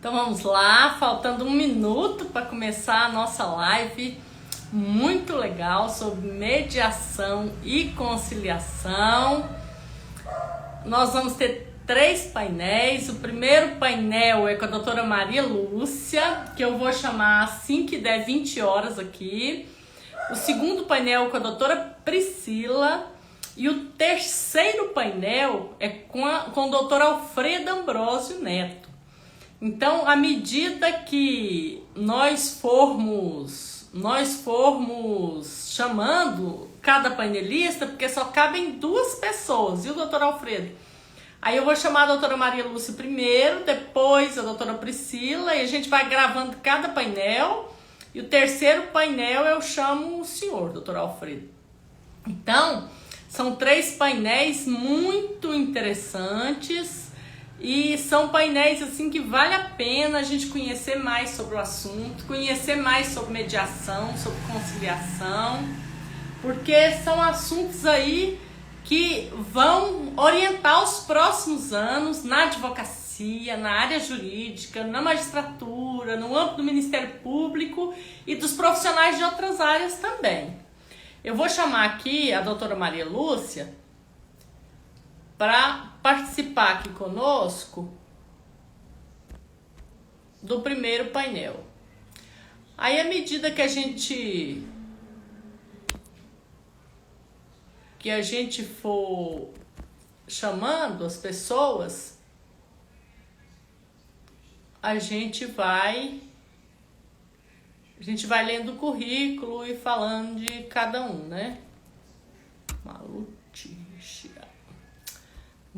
Então vamos lá, faltando um minuto para começar a nossa live muito legal sobre mediação e conciliação. Nós vamos ter 3 painéis. O primeiro painel é com a doutora Maria Lúcia, que eu vou chamar assim que der 20 horas aqui. O segundo painel é com a doutora Priscila. E o terceiro painel é com o doutor Alfredo Ambrosio Neto. Então, à medida que nós formos chamando cada painelista, porque só cabem 2 pessoas, e o doutor Alfredo? Aí eu vou chamar a doutora Maria Lúcia primeiro, depois a doutora Priscila, e a gente vai gravando cada painel. E o terceiro painel eu chamo o senhor, doutor Alfredo. Então, são 3 painéis muito interessantes. E são painéis assim que vale a pena a gente conhecer mais sobre o assunto, conhecer mais sobre mediação, sobre conciliação, porque são assuntos aí que vão orientar os próximos anos na advocacia, na área jurídica, na magistratura, no âmbito do Ministério Público e dos profissionais de outras áreas também. Eu vou chamar aqui a doutora Maria Lúcia para participar aqui conosco do primeiro painel. Aí, à medida que a gente for chamando as pessoas, a gente vai lendo o currículo e falando de cada um, né? Malutia.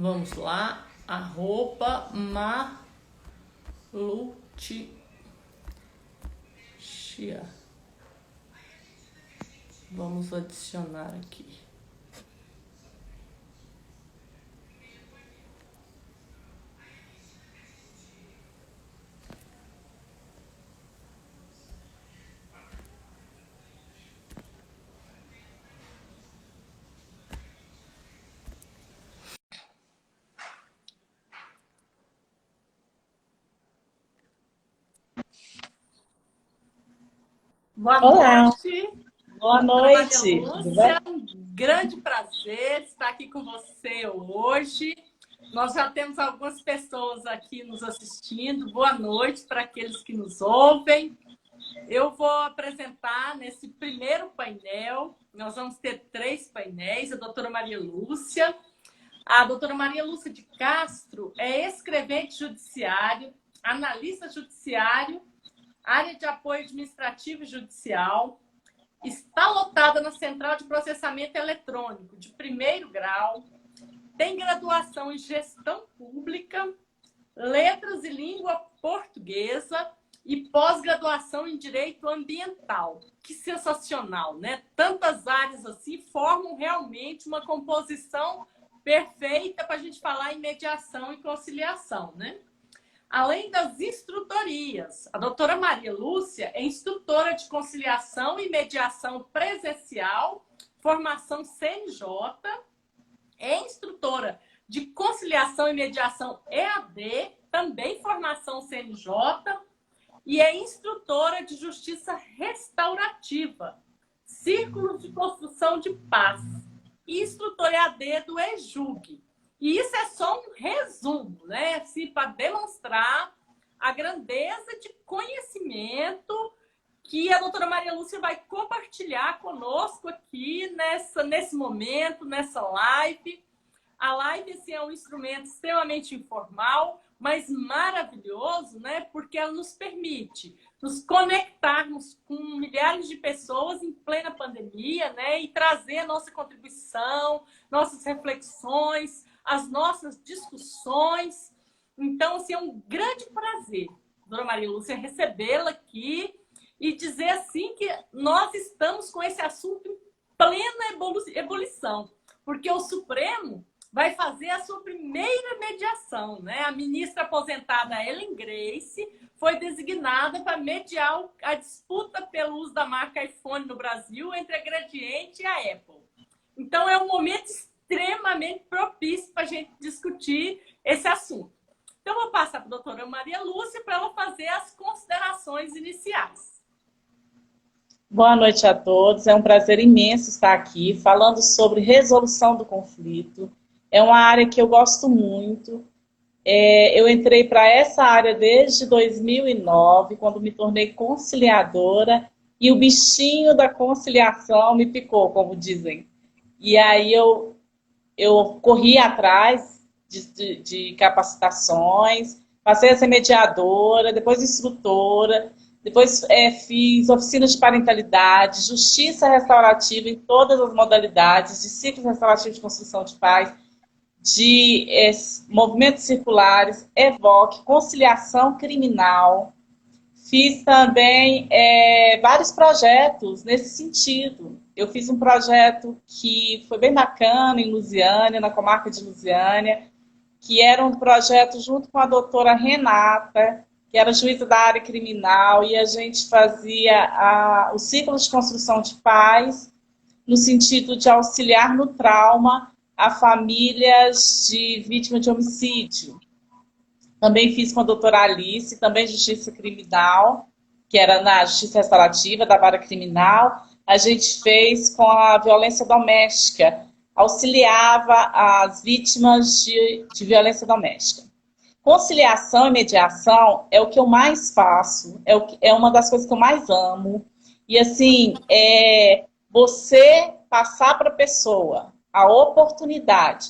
Vamos lá, @Malutia. Vamos adicionar aqui. Boa noite. Boa noite. Lúcia, um grande prazer estar aqui com você hoje. Nós já temos algumas pessoas aqui nos assistindo. Boa noite para aqueles que nos ouvem. Eu vou apresentar nesse primeiro painel. Nós vamos ter 3 painéis. A doutora Maria Lúcia. A doutora Maria Lúcia de Castro é escrevente judiciário, analista judiciário, área de apoio administrativo e judicial, está lotada na Central de Processamento Eletrônico de 1º grau, tem graduação em Gestão Pública, Letras e Língua Portuguesa e pós-graduação em Direito Ambiental. Que sensacional, né? Tantas áreas assim formam realmente uma composição perfeita para a gente falar em mediação e conciliação, né? Além das instrutorias, a doutora Maria Lúcia é instrutora de conciliação e mediação presencial, formação CNJ, é instrutora de conciliação e mediação EAD, também formação CNJ, e é instrutora de justiça restaurativa, Círculos de Construção de Paz, e instrutora EAD do EJUG. E isso é só um resumo, né? Assim, para demonstrar a grandeza de conhecimento que a doutora Maria Lúcia vai compartilhar conosco aqui nesse momento, nessa live. A live assim, é um instrumento extremamente informal, mas maravilhoso, né? Porque ela nos permite nos conectarmos com milhares de pessoas em plena pandemia, né? E trazer a nossa contribuição, nossas reflexões, as nossas discussões. Então, assim, é um grande prazer, doutora Maria Lúcia, recebê-la aqui e dizer assim que nós estamos com esse assunto em plena ebulição, porque o Supremo vai fazer a sua primeira mediação, né? A ministra aposentada Ellen Grace foi designada para mediar a disputa pelo uso da marca iPhone no Brasil entre a Gradiente e a Apple. Então, é um momento extremamente propício para a gente discutir esse assunto. Então, eu vou passar para a doutora Maria Lúcia para ela fazer as considerações iniciais. Boa noite a todos. É um prazer imenso estar aqui falando sobre resolução do conflito. É uma área que eu gosto muito. Eu entrei para essa área desde 2009, quando me tornei conciliadora, e o bichinho da conciliação me picou, como dizem. E aí eu corri atrás de capacitações, passei a ser mediadora, depois instrutora, depois fiz oficinas de parentalidade, justiça restaurativa em todas as modalidades, de ciclos restaurativos de construção de paz, de movimentos circulares, EVOC, conciliação criminal. Fiz também vários projetos nesse sentido. Eu fiz um projeto que foi bem bacana em Lusiânia, na comarca de Lusiânia, que era um projeto junto com a doutora Renata, que era juíza da área criminal, e a gente fazia o ciclo de construção de paz, no sentido de auxiliar no trauma a famílias de vítimas de homicídio. Também fiz com a doutora Alice, também justiça criminal, que era na justiça restaurativa da vara criminal. A gente fez com a violência doméstica, auxiliava as vítimas de violência doméstica. Conciliação e mediação é o que eu mais faço, é uma das coisas que eu mais amo. E assim, você passar para a pessoa a oportunidade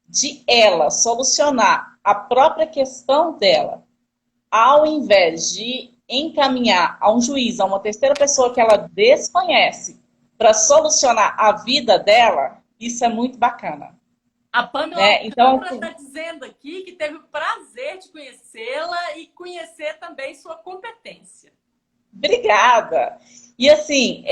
de ela solucionar a própria questão dela, ao invés de encaminhar a um juiz, a uma terceira pessoa que ela desconhece, para solucionar a vida dela, isso é muito bacana. A Pamela então, está dizendo aqui que teve o prazer de conhecê-la e conhecer também sua competência. Obrigada. E assim,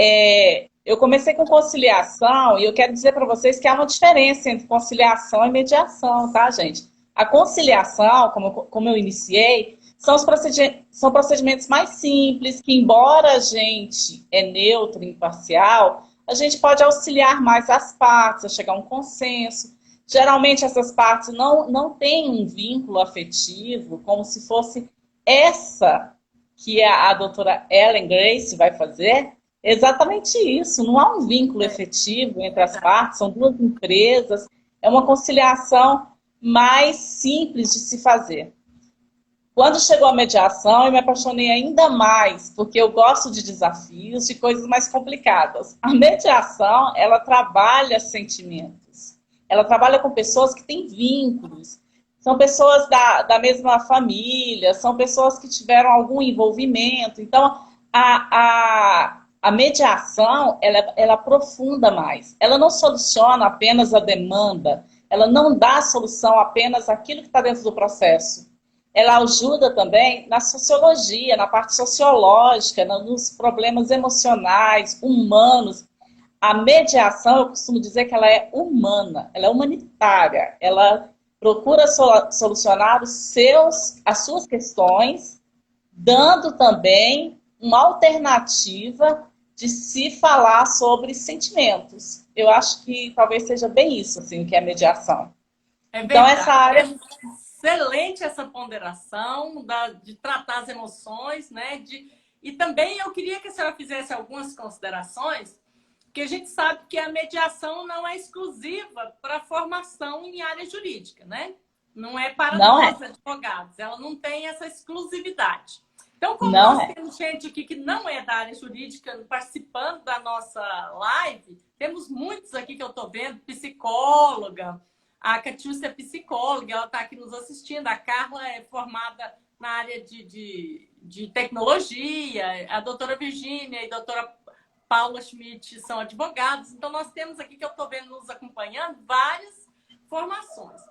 eu comecei com conciliação e eu quero dizer para vocês que há uma diferença entre conciliação e mediação, tá, gente? A conciliação, como eu iniciei, são procedimentos mais simples, que embora a gente é neutro, imparcial, a gente pode auxiliar mais as partes a chegar a um consenso. Geralmente essas partes não têm um vínculo afetivo, como se fosse essa que a doutora Ellen Grace vai fazer. Exatamente isso, não há um vínculo efetivo entre as partes, são duas empresas, é uma conciliação mais simples de se fazer. Quando chegou a mediação, eu me apaixonei ainda mais, porque eu gosto de desafios, de coisas mais complicadas. A mediação, ela trabalha sentimentos, ela trabalha com pessoas que têm vínculos, são pessoas da mesma família, são pessoas que tiveram algum envolvimento. Então, a mediação, ela aprofunda mais. Ela não soluciona apenas a demanda, ela não dá solução apenas àquilo que está dentro do processo. Ela ajuda também na sociologia, na parte sociológica, nos problemas emocionais, humanos. A mediação, eu costumo dizer que ela é humana, ela é humanitária, ela procura solucionar as suas questões, dando também uma alternativa de se falar sobre sentimentos. Eu acho que talvez seja bem isso, assim, que é a mediação. Então, essa área... Excelente essa ponderação de tratar as emoções, né? E também eu queria que a senhora fizesse algumas considerações, que a gente sabe que a mediação não é exclusiva para a formação em área jurídica, né? Não é para nós, advogados. Ela não tem essa exclusividade. Então, como nós temos gente aqui que não é da área jurídica participando da nossa live, temos muitos aqui que eu estou vendo, psicóloga, a Catiúcia é psicóloga, ela está aqui nos assistindo, a Carla é formada na área de tecnologia, a doutora Virgínia e a doutora Paula Schmidt são advogados, então nós temos aqui, que eu estou vendo nos acompanhando, várias formações.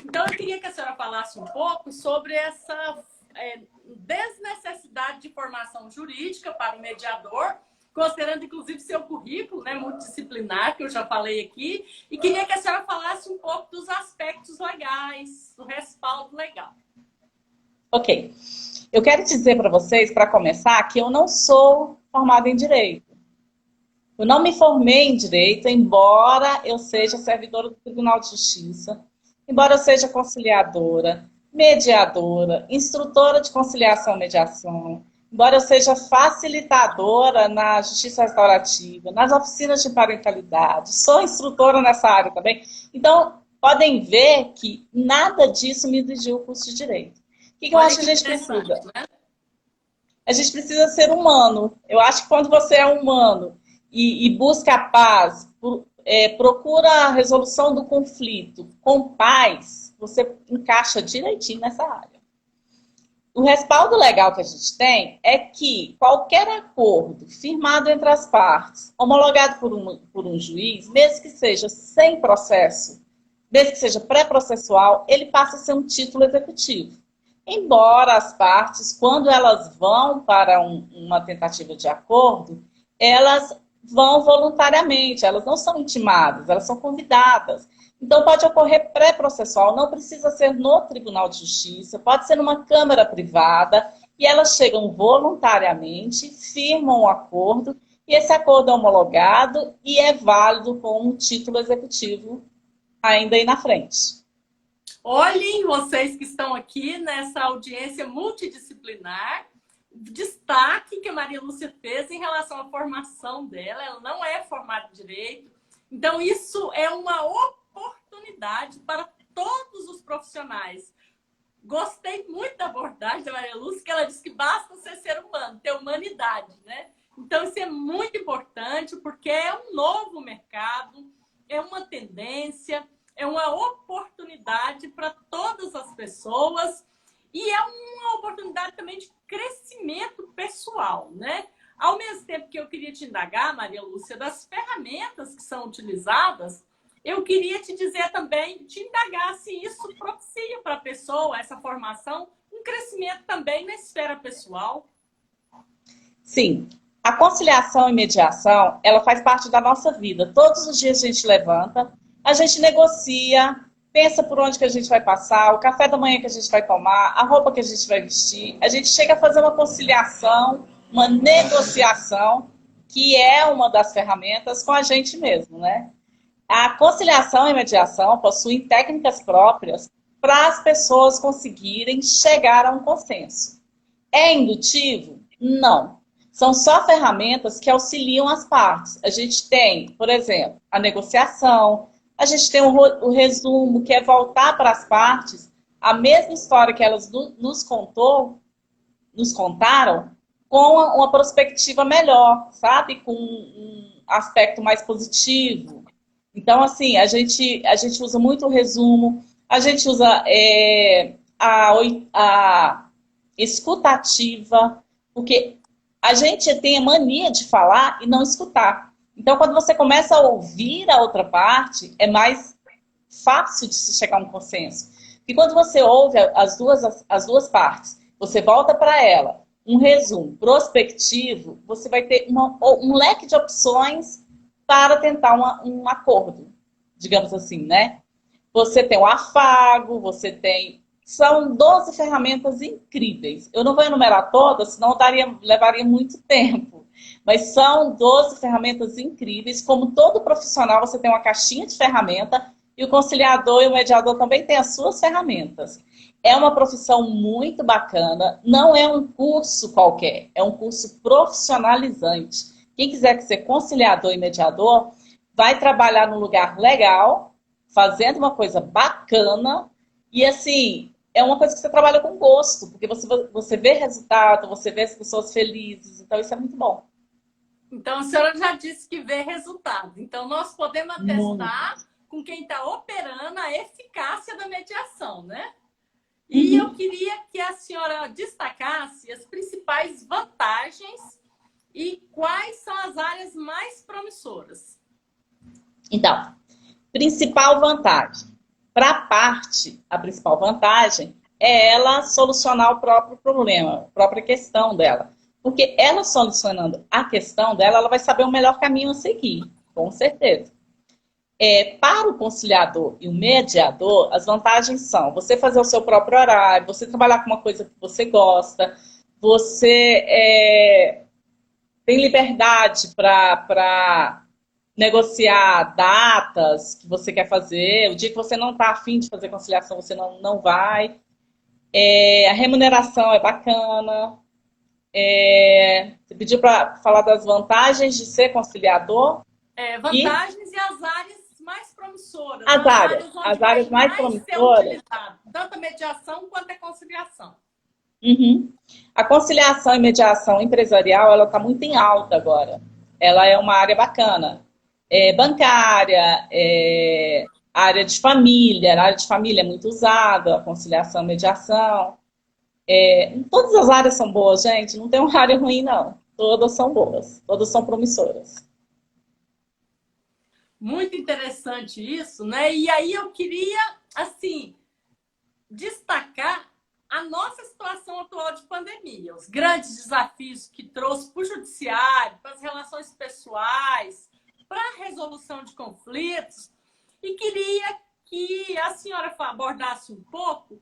Então, eu queria que a senhora falasse um pouco sobre essa desnecessidade de formação jurídica para o mediador, considerando, inclusive, seu currículo, né, multidisciplinar, que eu já falei aqui, e queria que a senhora falasse um pouco dos aspectos legais, do respaldo legal. Ok. Eu quero dizer para vocês, para começar, que eu não sou formada em Direito. Eu não me formei em Direito, embora eu seja servidora do Tribunal de Justiça, embora eu seja conciliadora, mediadora, instrutora de conciliação e mediação, embora eu seja facilitadora na justiça restaurativa, nas oficinas de parentalidade, sou instrutora nessa área também. Então, podem ver que nada disso me exigiu o curso de Direito. O que eu acho que a gente precisa? Né? A gente precisa ser humano. Eu acho que quando você é humano e busca a paz, procura a resolução do conflito com paz, você encaixa direitinho nessa área. O respaldo legal que a gente tem é que qualquer acordo firmado entre as partes, homologado por um juiz, mesmo que seja sem processo, mesmo que seja pré-processual, ele passa a ser um título executivo. Embora as partes, quando elas vão para uma tentativa de acordo, elas vão voluntariamente, elas não são intimadas, elas são convidadas. Então, pode ocorrer pré-processual, não precisa ser no Tribunal de Justiça, pode ser numa câmara privada, e elas chegam voluntariamente, firmam um acordo, e esse acordo é homologado e é válido com um título executivo ainda aí na frente. Olhem, vocês que estão aqui nessa audiência multidisciplinar, destaque que a Maria Lúcia fez em relação à formação dela. Ela não é formada em Direito. Então, isso é uma oportunidade para todos os profissionais. Gostei muito da abordagem da Maria Lúcia, que ela disse que basta você ser humano, ter humanidade, né? Então, isso é muito importante, porque é um novo mercado, é uma tendência, é uma oportunidade para todas as pessoas e é uma oportunidade também de crescimento pessoal, né? Ao mesmo tempo que eu queria te indagar, Maria Lúcia, das ferramentas que são utilizadas, eu queria te dizer também, te indagar se isso propicia para a pessoa, essa formação, um crescimento também na esfera pessoal. Sim. A conciliação e mediação, ela faz parte da nossa vida. Todos os dias a gente levanta, a gente negocia, pensa por onde que a gente vai passar, o café da manhã que a gente vai tomar, a roupa que a gente vai vestir. A gente chega a fazer uma conciliação, uma negociação, que é uma das ferramentas com a gente mesmo, né? A conciliação e mediação possuem técnicas próprias para as pessoas conseguirem chegar a um consenso. É indutivo? Não. São só ferramentas que auxiliam as partes. A gente tem, por exemplo, a negociação, a gente tem o resumo, que é voltar para as partes a mesma história que elas nos contaram, com uma perspectiva melhor, sabe? Com um aspecto mais positivo. Então, assim, a gente usa muito o resumo, a gente usa a escutativa, porque a gente tem a mania de falar e não escutar. Então, quando você começa a ouvir a outra parte, é mais fácil de se chegar a um consenso. E quando você ouve as duas partes, você volta para ela, um resumo prospectivo, você vai ter um leque de opções para tentar um acordo, digamos assim, né? Você tem o afago, você tem... São 12 ferramentas incríveis. Eu não vou enumerar todas, senão levaria muito tempo. Mas são 12 ferramentas incríveis. Como todo profissional, você tem uma caixinha de ferramenta e o conciliador e o mediador também têm as suas ferramentas. É uma profissão muito bacana, não é um curso qualquer, é um curso profissionalizante. Quem quiser ser conciliador e mediador, vai trabalhar num lugar legal, fazendo uma coisa bacana e, assim, é uma coisa que você trabalha com gosto, porque você vê resultado, você vê as pessoas felizes, então isso é muito bom. Então, a senhora já disse que vê resultado. Então, nós podemos atestar com quem está operando a eficácia da mediação, né? E eu queria que a senhora destacasse as principais vantagens e quais são as áreas mais promissoras. Então, principal vantagem. Para a parte, a principal vantagem é ela solucionar o próprio problema, a própria questão dela. Porque ela solucionando a questão dela, ela vai saber o melhor caminho a seguir, com certeza. Para o conciliador e o mediador, as vantagens são você fazer o seu próprio horário, você trabalhar com uma coisa que você gosta, você tem liberdade para negociar datas que você quer fazer. O dia que você não está afim de fazer conciliação, você não vai. A remuneração é bacana. Você pediu para falar das vantagens de ser conciliador. Vantagens e as áreas mais promissoras, As onde vai áreas mais mais ser promissoras. utilizado, tanto a mediação quanto a conciliação. Uhum. A conciliação e mediação empresarial, ela está muito em alta agora. Ela é uma área bacana. Bancária, área de família. A área de família é muito usada, a conciliação e mediação. Todas as áreas são boas, gente. Não tem uma área ruim, não. Todas são boas. Todas são promissoras. Muito interessante isso, né? E aí eu queria, assim, destacar a nossa situação atual de pandemia, os grandes desafios que trouxe para o judiciário, para as relações pessoais, para a resolução de conflitos, e queria que a senhora abordasse um pouco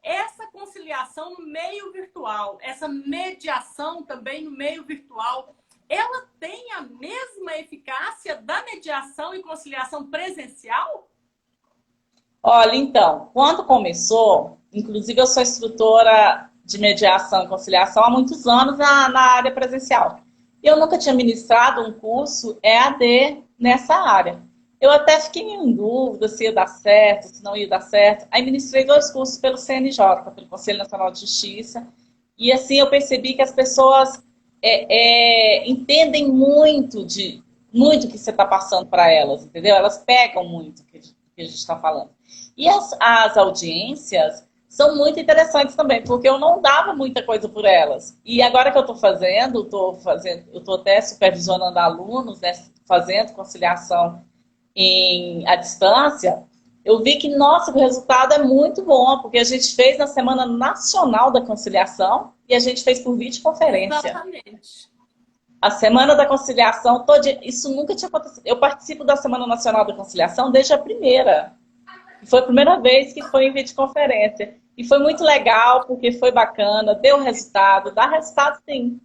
essa conciliação no meio virtual, essa mediação também no meio virtual. Ela tem a mesma eficácia da mediação e conciliação presencial? Olha, então, quando começou, inclusive eu sou instrutora de mediação e conciliação há muitos anos na área presencial. Eu nunca tinha ministrado um curso EAD nessa área. Eu até fiquei em dúvida se ia dar certo, se não ia dar certo. Aí ministrei 2 cursos pelo CNJ, pelo Conselho Nacional de Justiça. E assim eu percebi que as pessoas entendem muito o que você está passando para elas, entendeu? Elas pegam muito o que a gente está falando. E as audiências são muito interessantes também, porque eu não dava muita coisa por elas. E agora que eu estou fazendo, eu estou até supervisionando alunos, né, fazendo conciliação à distância, eu vi que, nossa, o resultado é muito bom, porque a gente fez na Semana Nacional da Conciliação e a gente fez por videoconferência. Exatamente. A Semana da Conciliação, isso nunca tinha acontecido. Eu participo da Semana Nacional da Conciliação desde a primeira. Foi a primeira vez que foi em videoconferência. E foi muito legal, porque foi bacana, deu resultado, dá resultado sim.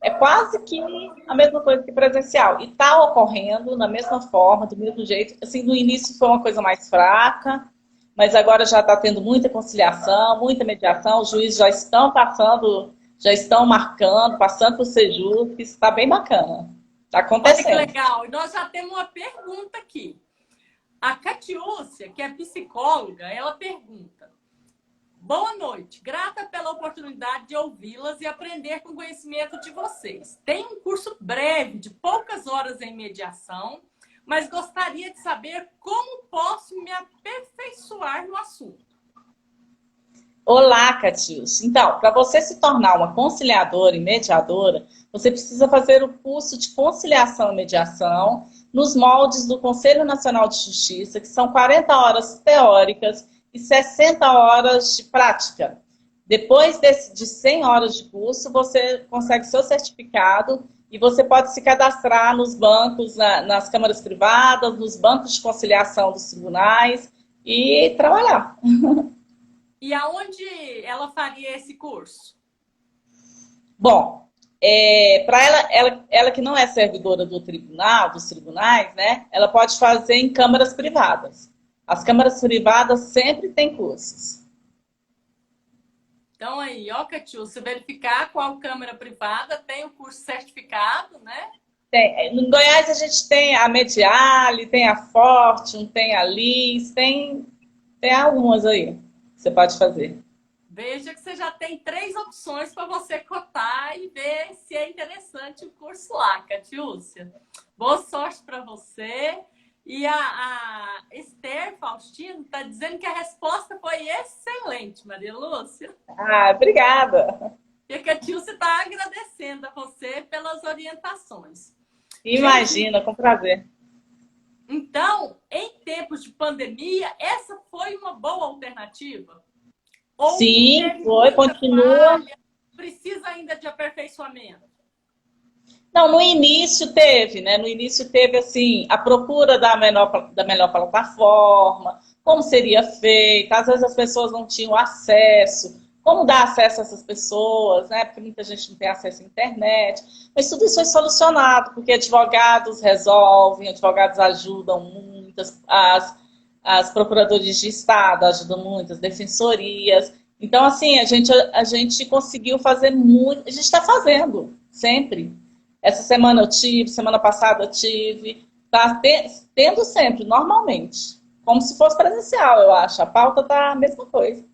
É quase que a mesma coisa que presencial. E está ocorrendo da mesma forma, do mesmo jeito. Assim, no início foi uma coisa mais fraca, mas agora já está tendo muita conciliação, muita mediação. Os juízes já estão marcando, passando para o Sejus, que isso está bem bacana. Está acontecendo. Olha que legal. E nós já temos uma pergunta aqui. A Catiúcia, que é psicóloga, ela pergunta: boa noite, grata pela oportunidade de ouvi-las e aprender com o conhecimento de vocês. Tem um curso breve, de poucas horas em mediação, mas gostaria de saber como posso me aperfeiçoar no assunto. Olá, Catiúcia. Então, para você se tornar uma conciliadora e mediadora, você precisa fazer o curso de conciliação e mediação nos moldes do Conselho Nacional de Justiça, que são 40 horas teóricas e 60 horas de prática. Depois de 100 horas de curso, você consegue seu certificado e você pode se cadastrar nos bancos, nas câmaras privadas, nos bancos de conciliação dos tribunais e trabalhar. E aonde ela faria esse curso? Bom, para ela que não é servidora do tribunal, dos tribunais, né, ela pode fazer em câmaras privadas. As câmaras privadas sempre têm cursos. Então aí, ó, Catiúcia, verificar qual câmara privada tem o curso certificado, né? Tem. No Goiás a gente tem a Mediale, tem a Fortune, tem a Liz, tem algumas aí que você pode fazer. Veja que você já tem 3 opções para você cotar e ver se é interessante o curso lá, Catiúcia. Boa sorte para você. E a Esther Faustino está dizendo que a resposta foi excelente, Maria Lúcia. Ah, obrigada. E a Catiúcia está agradecendo a você pelas orientações. Imagina, com prazer. Então, em tempos de pandemia, essa foi uma boa alternativa? Ou sim, foi, continua. Falha, precisa ainda de aperfeiçoamento? Não, no início teve, né? No início teve, assim, a procura da melhor plataforma, como seria feita, às vezes as pessoas não tinham acesso, como dar acesso a essas pessoas, né? Porque muita gente não tem acesso à internet. Mas tudo isso foi solucionado, porque advogados resolvem, advogados ajudam muito, as procuradorias de Estado ajudam muito, as defensorias. Então, assim, a gente conseguiu fazer muito, a gente está fazendo, sempre. Essa semana eu tive, semana passada eu tive, tá tendo sempre, normalmente. Como se fosse presencial, eu acho. A pauta tá a mesma coisa.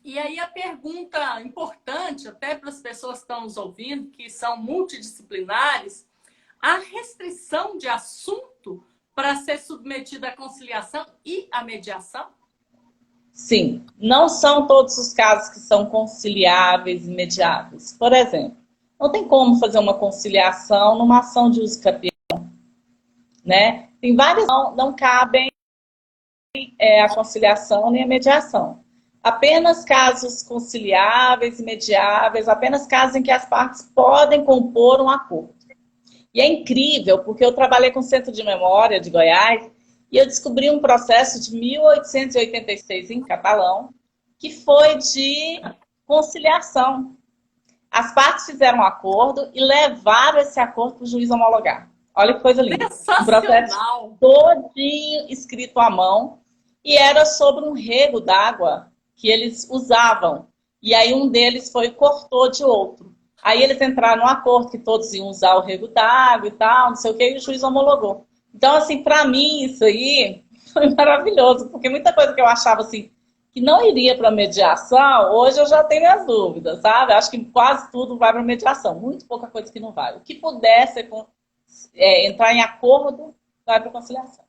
E aí a pergunta importante, até para as pessoas que estão nos ouvindo, que são multidisciplinares, a restrição de assunto para ser submetida à conciliação e à mediação? Sim, não são todos os casos que são conciliáveis e mediáveis. Por exemplo, não tem como fazer uma conciliação numa ação de uso capião, né? Tem várias não cabem a conciliação nem a mediação. Apenas casos conciliáveis e mediáveis, apenas casos em que as partes podem compor um acordo. E é incrível, porque eu trabalhei com o Centro de Memória de Goiás e eu descobri um processo de 1886 em Catalão, que foi de conciliação. As partes fizeram um acordo e levaram esse acordo para o juiz homologar. Olha que coisa linda. Um processo Sensacional! todinho escrito à mão e era sobre um rego d'água que eles usavam. E aí um deles foi e cortou de outro. Aí eles entraram num acordo que todos iam usar o rego d'água e tal, não sei o que, e o juiz homologou. Então, assim, para mim, isso aí foi maravilhoso, porque muita coisa que eu achava assim, que não iria para mediação, hoje eu já tenho as dúvidas, sabe? Acho que quase tudo vai para mediação, muito pouca coisa que não vai. O que pudesse entrar em acordo, vai para conciliação.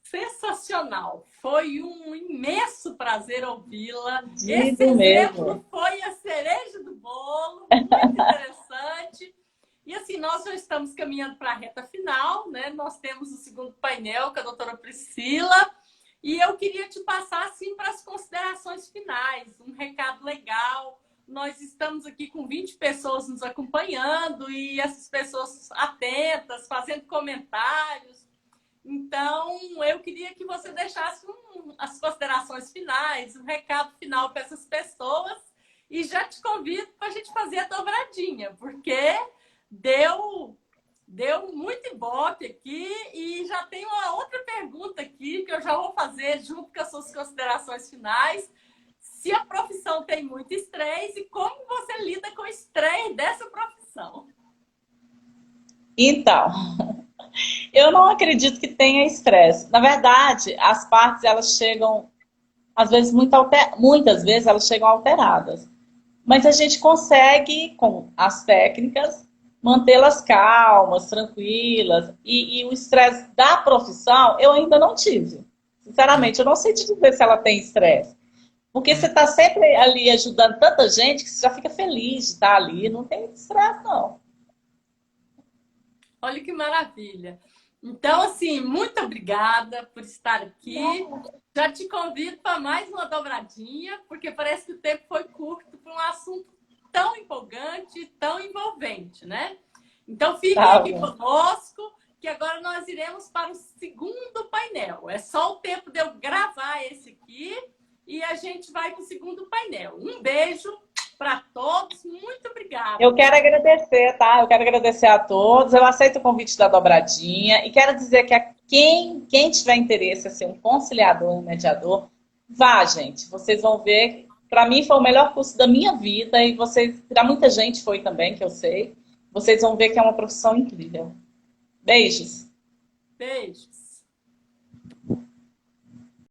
Sensacional! Foi um imenso prazer ouvi-la. Esse Digo exemplo mesmo. foi a cereja do bolo, muito interessante. E assim, nós já estamos caminhando para a reta final, né? Nós temos o segundo painel com a doutora Priscila. E eu queria te passar assim para as considerações finais, um recado legal. Nós estamos aqui com 20 pessoas nos acompanhando e essas pessoas atentas, fazendo comentários. Então, eu queria que você deixasse as considerações finais, um recado final para essas pessoas. E já te convido para a gente fazer a dobradinha, porque deu muito ibope aqui. E já tem uma outra pergunta aqui que eu já vou fazer junto com as suas considerações finais. Se a profissão tem muito estresse e como você lida com o estresse dessa profissão? Então, eu não acredito que tenha estresse. Na verdade, as partes elas chegam, às vezes, muitas vezes elas chegam alteradas. Mas a gente consegue, com as técnicas, mantê-las calmas, tranquilas. E o estresse da profissão eu ainda não tive. Sinceramente, eu não sei te dizer se ela tem estresse. Porque você está sempre ali ajudando tanta gente que você já fica feliz de estar ali. Não tem estresse, não. Olha que maravilha. Então, assim, muito obrigada por estar aqui. Já te convido para mais uma dobradinha, porque parece que o tempo foi curto para um assunto tão empolgante, tão envolvente, né? Então, fiquem aqui conosco, que agora nós iremos para o segundo painel. É só o tempo de eu gravar esse aqui e a gente vai para o segundo painel. Um beijo para todos, muito obrigada. Eu quero agradecer, tá? Eu quero agradecer a todos. Eu aceito o convite da dobradinha e quero dizer que quem tiver interesse em ser um conciliador, um mediador, vá, gente. Vocês vão ver. Para mim foi o melhor curso da minha vida e vocês, para muita gente foi também, que eu sei. Vocês vão ver que é uma profissão incrível. Beijos. Beijos.